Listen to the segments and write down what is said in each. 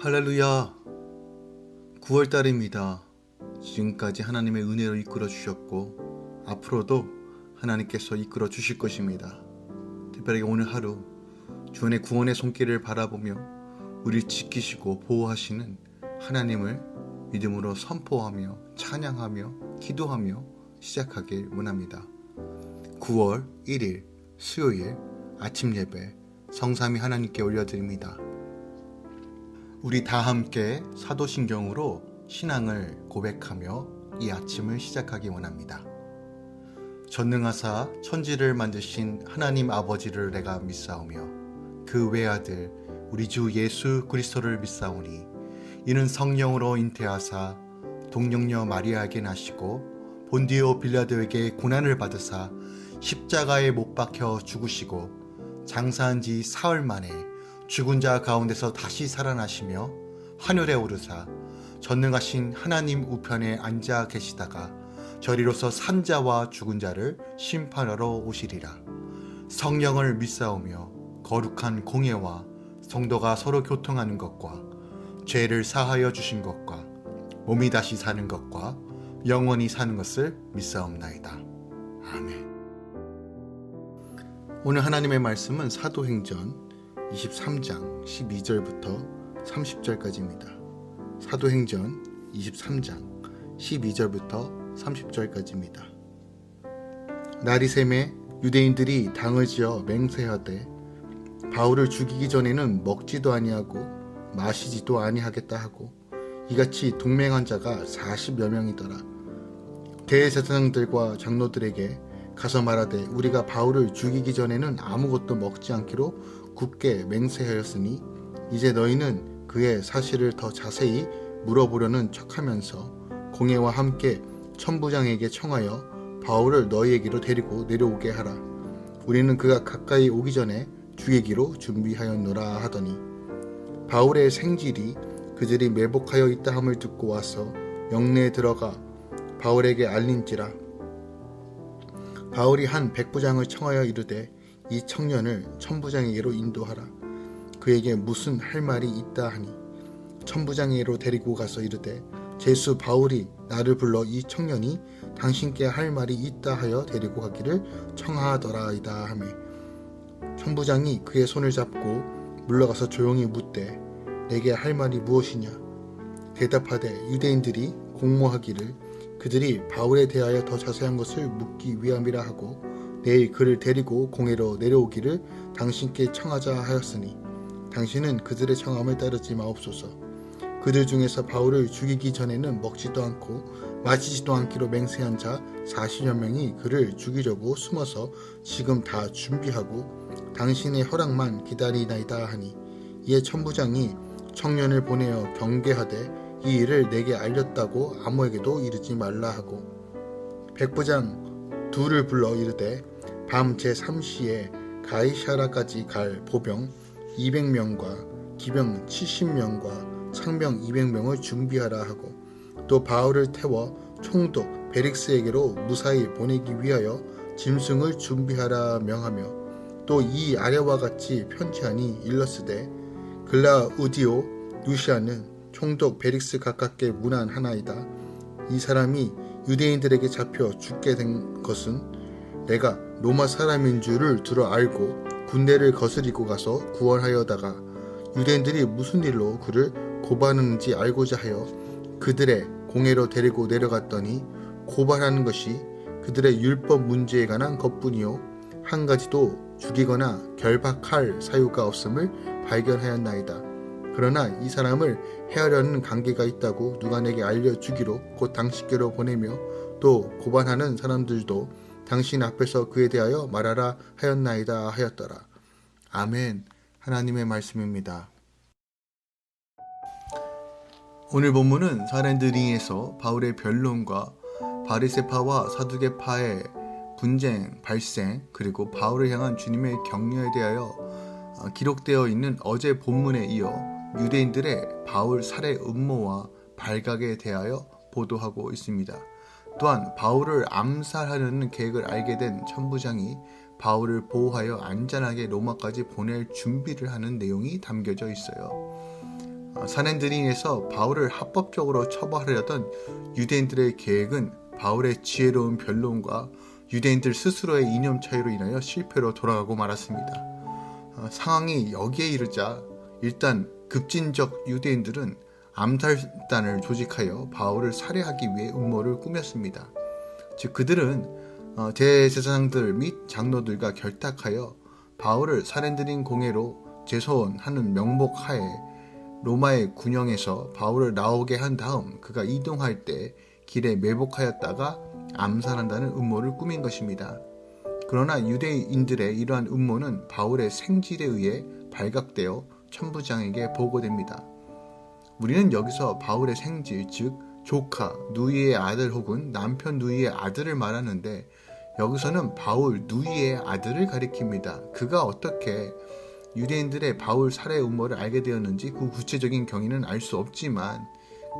할렐루야. 9월달입니다. 지금까지 하나님의 은혜로 이끌어 주셨고 앞으로도 하나님께서 이끌어 주실 것입니다. 특별히 오늘 하루 주의 구원의 손길을 바라보며 우리를 지키시고 보호하시는 하나님을 믿음으로 선포하며 찬양하며 기도하며 시작하길 원합니다. 9월 1일 수요일 아침 예배 성삼위 하나님께 올려드립니다. 우리 다 함께 사도신경으로 신앙을 고백하며 이 아침을 시작하기 원합니다. 전능하사 천지를 만드신 하나님 아버지를 내가 믿사오며 그 외아들 우리 주 예수 그리스도를 믿사오니 이는 성령으로 잉태하사 동정녀 마리아에게 나시고 본디오 빌라도에게 고난을 받으사 십자가에 못 박혀 죽으시고 장사한 지 사흘 만에 죽은 자 가운데서 다시 살아나시며 하늘에 오르사 전능하신 하나님 우편에 앉아 계시다가 저리로서 산 자와 죽은 자를 심판하러 오시리라. 성령을 믿사오며 거룩한 공예와 성도가 서로 교통하는 것과 죄를 사하여 주신 것과 몸이 다시 사는 것과 영원히 사는 것을 믿사옵나이다. 아멘. 오늘 하나님의 말씀은 사도행전 23장 12절부터 30절까지입니다. 사도행전 23장 12절부터 30절까지입니다. 날이 새매 유대인들이 당을 지어 맹세하되 바울을 죽이기 전에는 먹지도 아니하고 마시지도 아니하겠다 하고 이같이 동맹한 자가 40여 명이더라. 대제사장들과 장로들에게 가서 말하되 우리가 바울을 죽이기 전에는 아무것도 먹지 않기로 굳게 맹세하였으니 이제 너희는 그의 사실을 더 자세히 물어보려는 척하면서 공예와 함께 천부장에게 청하여 바울을 너희에게로 데리고 내려오게 하라. 우리는 그가 가까이 오기 전에 죽이기로 준비하였노라 하더니 바울의 생질이 그들이 매복하여 있다 함을 듣고 와서 영내에 들어가 바울에게 알린지라. 바울이 한 백부장을 청하여 이르되 이 청년을 천부장에게로 인도하라. 그에게 무슨 할 말이 있다 하니 천부장에게로 데리고 가서 이르되 제수 바울이 나를 불러 이 청년이 당신께 할 말이 있다 하여 데리고 가기를 청하더라이다 하매 천부장이 그의 손을 잡고 물러가서 조용히 묻되 내게 할 말이 무엇이냐. 대답하되 유대인들이 공모하기를 그들이 바울에 대하여 더 자세한 것을 묻기 위함이라 하고 내일 그를 데리고 공회로 내려오기를 당신께 청하자 하였으니 당신은 그들의 청함을 따르지 마옵소서. 그들 중에서 바울을 죽이기 전에는 먹지도 않고 마시지도 않기로 맹세한 자 40여 명이 그를 죽이려고 숨어서 지금 다 준비하고 당신의 허락만 기다리나이다 하니 이에 천부장이 청년을 보내어 경계하되 이 일을 내게 알렸다고 아무에게도 이르지 말라 하고 백부장 둘을 불러 이르되 밤 제3시에 가이사라까지 갈 보병 200명과 기병 70명과 창병 200명을 준비하라 하고 또 바울을 태워 총독 베릭스에게로 무사히 보내기 위하여 짐승을 준비하라 명하며 또 이 아래와 같이 편지하니 일렀으되 글라우디오 루시아는 총독 베릭스 가깝게 문안하나이다. 이 사람이 유대인들에게 잡혀 죽게 된 것은 내가 로마 사람인 줄을 들어 알고 군대를 거스리고 가서 구원하여다가 유대인들이 무슨 일로 그를 고발하는지 알고자 하여 그들의 공회로 데리고 내려갔더니 고발하는 것이 그들의 율법 문제에 관한 것뿐이요 한 가지도 죽이거나 결박할 사유가 없음을 발견하였나이다. 그러나 이 사람을 해하려는 관계가 있다고 누가 내게 알려주기로 곧 당신께로 보내며 또 고발하는 사람들도 당신 앞에서 그에 대하여 말하라 하였나이다 하였더라. 아멘. 하나님의 말씀입니다. 오늘 본문은 사렌드링에서 바울의 변론과 바리새파와 사두개파의 분쟁 발생 그리고 바울을 향한 주님의 격려에 대하여 기록되어 있는 어제 본문에 이어 유대인들의 바울 살해 음모와 발각에 대하여 보도하고 있습니다. 또한 바울을 암살하려는 계획을 알게 된 천부장이 바울을 보호하여 안전하게 로마까지 보낼 준비를 하는 내용이 담겨져 있어요. 산헤드린에서 바울을 합법적으로 처벌하려던 유대인들의 계획은 바울의 지혜로운 변론과 유대인들 스스로의 이념 차이로 인하여 실패로 돌아가고 말았습니다. 상황이 여기에 이르자 일단 급진적 유대인들은 암살단을 조직하여 바울을 살해하기 위해 음모를 꾸몄습니다. 즉 그들은 대제사장들 및 장로들과 결탁하여 바울을 산헤드린 공회로 제소하는 명목 하에 로마의 군영에서 바울을 나오게 한 다음 그가 이동할 때 길에 매복하였다가 암살한다는 음모를 꾸민 것입니다. 그러나 유대인들의 이러한 음모는 바울의 생질에 의해 발각되어 천부장에게 보고됩니다. 우리는 여기서 바울의 생질, 즉 조카, 누이의 아들 혹은 남편 누이의 아들을 말하는데 여기서는 바울 누이의 아들을 가리킵니다. 그가 어떻게 유대인들의 바울 살해 음모를 알게 되었는지 그 구체적인 경위는 알 수 없지만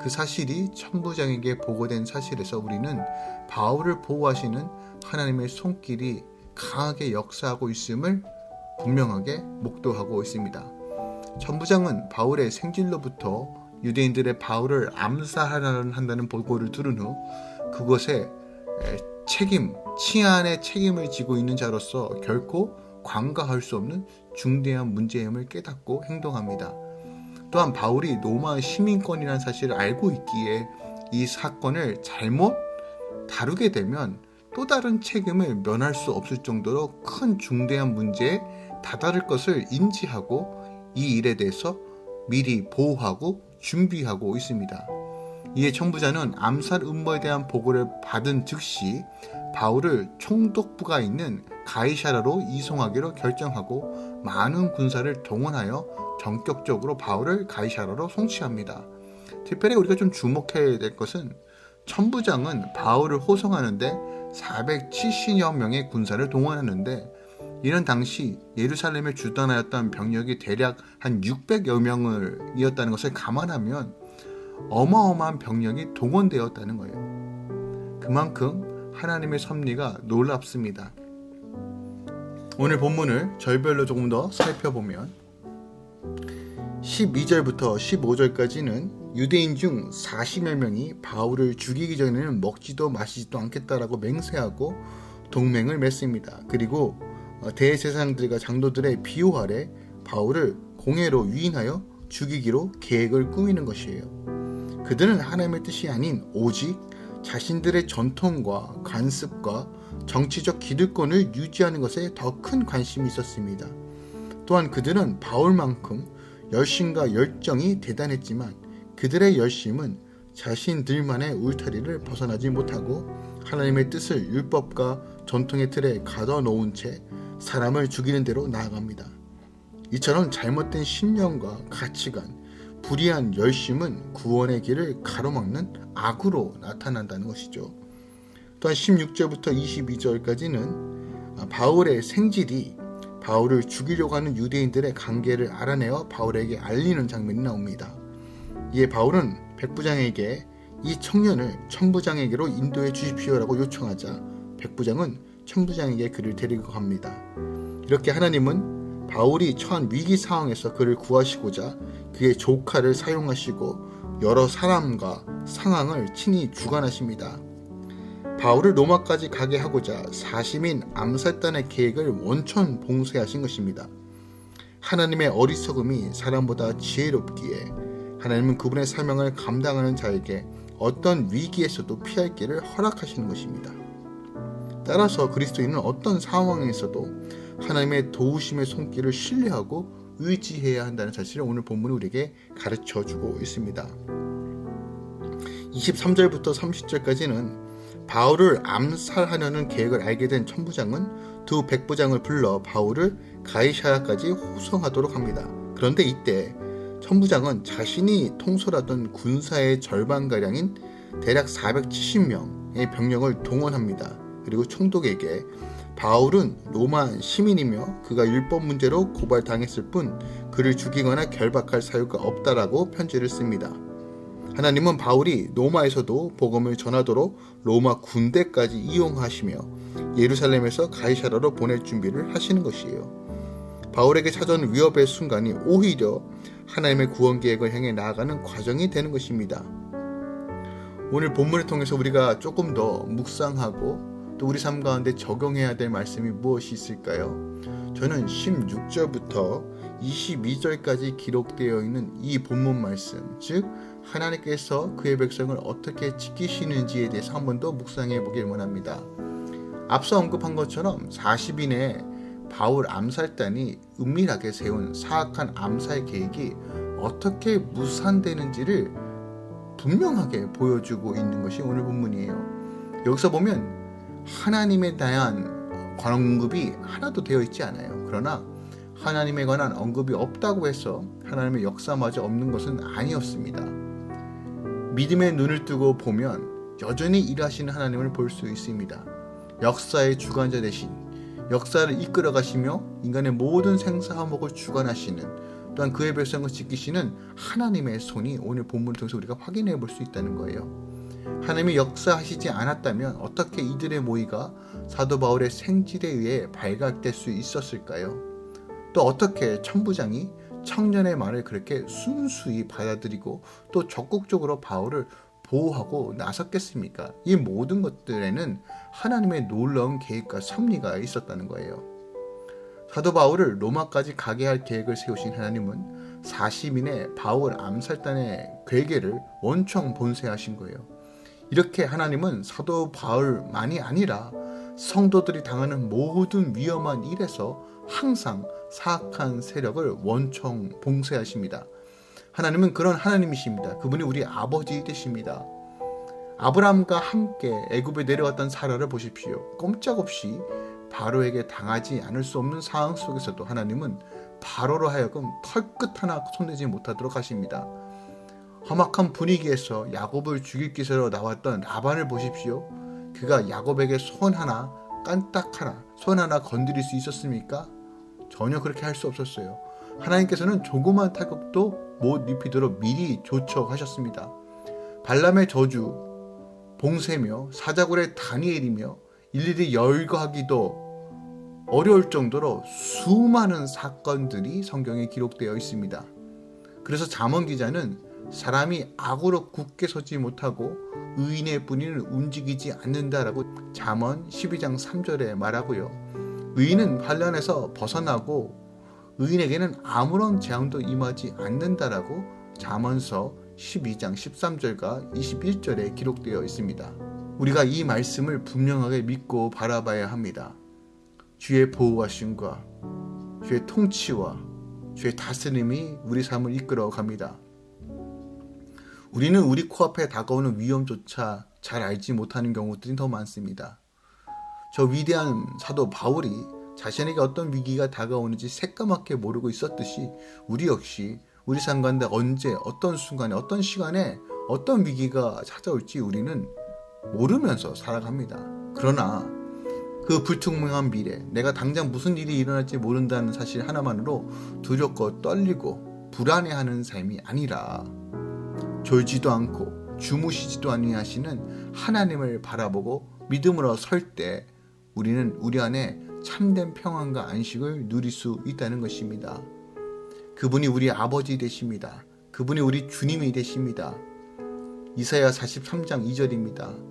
그 사실이 천부장에게 보고된 사실에서 우리는 바울을 보호하시는 하나님의 손길이 강하게 역사하고 있음을 분명하게 목도하고 있습니다. 천부장은 바울의 생질로부터 유대인들의 바울을 암살한다는 보고를 들은 후 그것에 치안의 책임을 지고 있는 자로서 결코 관가할 수 없는 중대한 문제임을 깨닫고 행동합니다. 또한 바울이 로마 시민권이라는 사실을 알고 있기에 이 사건을 잘못 다루게 되면 또 다른 책임을 면할 수 없을 정도로 큰 중대한 문제에 다다를 것을 인지하고 이 일에 대해서 미리 보호하고 준비하고 있습니다. 이에 천부장은 암살 음모에 대한 보고를 받은 즉시 바울을 총독부가 있는 가이사랴로 이송하기로 결정하고 많은 군사를 동원하여 전격적으로 바울을 가이사랴로 송치합니다. 특별히 우리가 좀 주목해야 될 것은 천부장은 바울을 호송하는데 470여 명의 군사를 동원하는데 이는 당시 예루살렘에 주둔하였던 병력이 대략 한 600여 명이었다는 것을 감안하면 어마어마한 병력이 동원되었다는 거예요. 그만큼 하나님의 섭리가 놀랍습니다. 오늘 본문을 절별로 조금 더 살펴보면 12절부터 15절까지는 유대인 중 40여 명이 바울을 죽이기 전에는 먹지도 마시지도 않겠다라고 맹세하고 동맹을 맺습니다. 그리고 대제사장들과 장로들의 비호 아래 바울을 공회로 위임하여 죽이기로 계획을 꾸미는 것이에요. 그들은 하나님의 뜻이 아닌 오직 자신들의 전통과 관습과 정치적 기득권을 유지하는 것에 더 큰 관심이 있었습니다. 또한 그들은 바울만큼 열심과 열정이 대단했지만 그들의 열심은 자신들만의 울타리를 벗어나지 못하고 하나님의 뜻을 율법과 전통의 틀에 가둬놓은 채 사람을 죽이는 대로 나아갑니다. 이처럼 잘못된 신념과 가치관, 불의한 열심은 구원의 길을 가로막는 악으로 나타난다는 것이죠. 또한 16절부터 22절까지는 바울의 생질이 바울을 죽이려고 하는 유대인들의 관계를 알아내어 바울에게 알리는 장면이 나옵니다. 이에 바울은 백부장에게 이 청년을 천부장에게로 인도해 주십시오라고 요청하자 백부장은 천부장에게 그를 데리고 갑니다. 이렇게 하나님은 바울이 처한 위기 상황에서 그를 구하시고자 그의 조카를 사용하시고 여러 사람과 상황을 친히 주관하십니다. 바울을 로마까지 가게 하고자 사심인 암살단의 계획을 원천 봉쇄하신 것입니다. 하나님의 어리석음이 사람보다 지혜롭기에 하나님은 그분의 사명을 감당하는 자에게 어떤 위기에서도 피할 길을 허락하시는 것입니다. 따라서 그리스도인은 어떤 상황에서도 하나님의 도우심의 손길을 신뢰하고 의지해야 한다는 사실을 오늘 본문이 우리에게 가르쳐주고 있습니다. 23절부터 30절까지는 바울을 암살하려는 계획을 알게 된 천부장은 두 백부장을 불러 바울을 가이사랴까지 호송하도록 합니다. 그런데 이때 천부장은 자신이 통솔하던 군사의 절반가량인 대략 470명의 병력을 동원합니다. 그리고 총독에게 바울은 로마 시민이며 그가 율법 문제로 고발당했을 뿐 그를 죽이거나 결박할 사유가 없다라고 편지를 씁니다. 하나님은 바울이 로마에서도 복음을 전하도록 로마 군대까지 이용하시며 예루살렘에서 가이사랴로 보낼 준비를 하시는 것이에요. 바울에게 찾아온 위협의 순간이 오히려 하나님의 구원 계획을 향해 나아가는 과정이 되는 것입니다. 오늘 본문을 통해서 우리가 조금 더 묵상하고 또 우리 삶 가운데 적용해야 될 말씀이 무엇이 있을까요? 저는 16절부터 22절까지 기록되어 있는 이 본문 말씀, 즉 하나님께서 그의 백성을 어떻게 지키시는지에 대해서 한 번 더 묵상해 보길 원합니다. 앞서 언급한 것처럼 40인의 바울 암살단이 은밀하게 세운 사악한 암살 계획이 어떻게 무산되는지를 분명하게 보여주고 있는 것이 오늘 본문이에요. 여기서 보면 하나님에 대한 언급이 하나도 되어 있지 않아요. 그러나 하나님에 관한 언급이 없다고 해서 하나님의 역사마저 없는 것은 아니었습니다. 믿음의 눈을 뜨고 보면 여전히 일하시는 하나님을 볼 수 있습니다. 역사의 주관자 되신, 역사를 이끌어 가시며 인간의 모든 생사화목을 주관하시는, 또한 그의 백성을 지키시는 하나님의 손이 오늘 본문을 통해서 우리가 확인해 볼 수 있다는 거예요. 하나님이 역사하시지 않았다면 어떻게 이들의 모의가 사도 바울의 생질에 의해 발각될 수 있었을까요? 또 어떻게 천부장이 청년의 말을 그렇게 순수히 받아들이고 또 적극적으로 바울을 보호하고 나섰겠습니까? 이 모든 것들에는 하나님의 놀라운 계획과 섭리가 있었다는 거예요. 사도 바울을 로마까지 가게 할 계획을 세우신 하나님은 40인의 바울 암살단의 괴계를 원청 본세하신 거예요. 이렇게 하나님은 사도 바울만이 아니라 성도들이 당하는 모든 위험한 일에서 항상 사악한 세력을 원청 봉쇄하십니다. 하나님은 그런 하나님이십니다. 그분이 우리 아버지 되십니다. 아브라함과 함께 애굽에 내려왔던 사라를 보십시오. 꼼짝없이 바로에게 당하지 않을 수 없는 상황 속에서도 하나님은 바로로 하여금 털끝 하나 손대지 못하도록 하십니다. 험악한 분위기에서 야곱을 죽일 기세로 나왔던 라반을 보십시오. 그가 야곱에게 손 하나, 깐딱 하나, 손 하나 건드릴 수 있었습니까? 전혀 그렇게 할 수 없었어요. 하나님께서는 조그만 타격도 못 입히도록 미리 조처하셨습니다. 발람의 저주, 봉쇄며 사자굴의 다니엘이며 일일이 열거하기도 어려울 정도로 수많은 사건들이 성경에 기록되어 있습니다. 그래서 잠언 기자는 사람이 악으로 굳게 서지 못하고 의인의 뿌리는 움직이지 않는다라고 잠언 12장 3절에 말하고요. 의인은 환난에서 벗어나고 의인에게는 아무런 재앙도 임하지 않는다라고 잠언서 12장 13절과 21절에 기록되어 있습니다. 우리가 이 말씀을 분명하게 믿고 바라봐야 합니다. 주의 보호하심과 주의 통치와 주의 다스림이 우리 삶을 이끌어 갑니다. 우리는 우리 코앞에 다가오는 위험조차 잘 알지 못하는 경우들이 더 많습니다. 저 위대한 사도 바울이 자신에게 어떤 위기가 다가오는지 새까맣게 모르고 있었듯이 우리 역시 우리 삶 가운데 언제 어떤 순간에 어떤 시간에 어떤 위기가 찾아올지 우리는 모르면서 살아갑니다. 그러나 그 불투명한 미래, 내가 당장 무슨 일이 일어날지 모른다는 사실 하나만으로 두렵고 떨리고 불안해하는 삶이 아니라 졸지도 않고 주무시지도 아니하시는 하나님을 바라보고 믿음으로 설 때 우리는 우리 안에 참된 평안과 안식을 누릴 수 있다는 것입니다. 그분이 우리 아버지 되십니다. 그분이 우리 주님이 되십니다. 이사야 43장 2절입니다.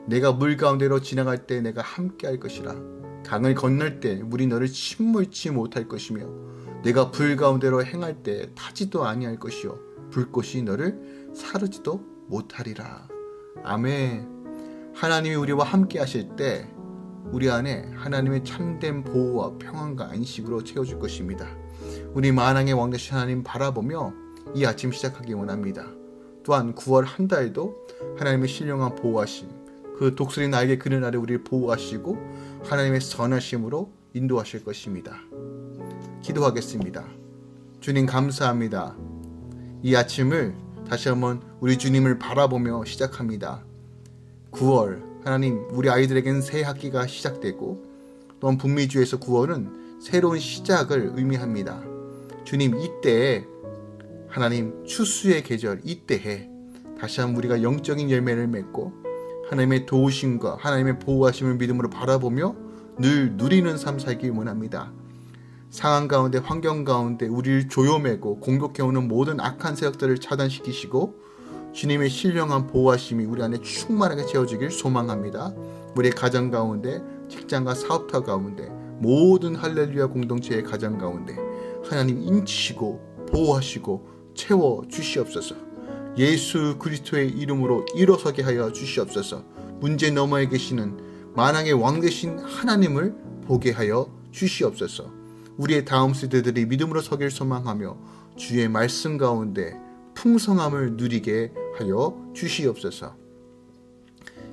내가 물 가운데로 지나갈 때 내가 함께 할 것이라. 강을 건널 때 물이 너를 침몰치 못할 것이며 내가 불 가운데로 행할 때 타지도 아니할 것이요 불꽃이 너를 사르지도 못하리라. 아멘. 하나님이 우리와 함께 하실 때 우리 안에 하나님의 참된 보호와 평안과 안식으로 채워줄 것입니다. 우리 만왕의 왕 되신 하나님 바라보며 이 아침 시작하기 원합니다. 또한 9월 한 달도 하나님의 신령한 보호하심, 그 독수리 날개 그늘 아래 우리를 보호하시고 하나님의 선하심으로 인도하실 것입니다. 기도하겠습니다. 주님 감사합니다. 이 아침을 다시 한번 우리 주님을 바라보며 시작합니다. 9월 하나님 우리 아이들에게는 새 학기가 시작되고 또한 북미주에서 9월은 새로운 시작을 의미합니다. 주님 이때에 하나님 추수의 계절 이때에 다시 한번 우리가 영적인 열매를 맺고 하나님의 도우심과 하나님의 보호하심을 믿음으로 바라보며 늘 누리는 삶 살기 원합니다. 상황 가운데 환경 가운데 우리를 조여매고 공격해오는 모든 악한 세력들을 차단시키시고 주님의 신령한 보호하심이 우리 안에 충만하게 채워지길 소망합니다. 우리의 가정 가운데 직장과 사업터 가운데 모든 할렐루야 공동체의 가정 가운데 하나님 인치시고 보호하시고 채워주시옵소서. 예수 그리스도의 이름으로 일어서게 하여 주시옵소서. 문제 너머에 계시는 만왕의 왕 되신 하나님을 보게 하여 주시옵소서. 우리의 다음 세대들이 믿음으로 서길 소망하며 주의 말씀 가운데 풍성함을 누리게 하여 주시옵소서.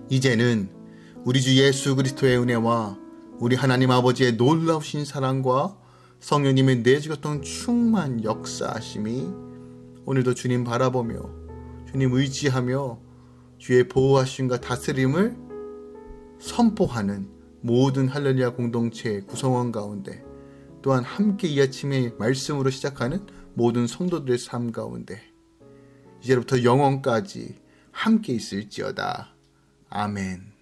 이제는 우리 주 예수 그리스도의 은혜와 우리 하나님 아버지의 놀라우신 사랑과 성령님의 내주교통 충만 역사하심이 오늘도 주님 바라보며 주님 의지하며 주의 보호하심과 다스림을 선포하는 모든 할렐루야 공동체 구성원 가운데 또한 함께 이 아침에 말씀으로 시작하는 모든 성도들의 삶 가운데 이제부터 영원까지 함께 있을지어다. 아멘.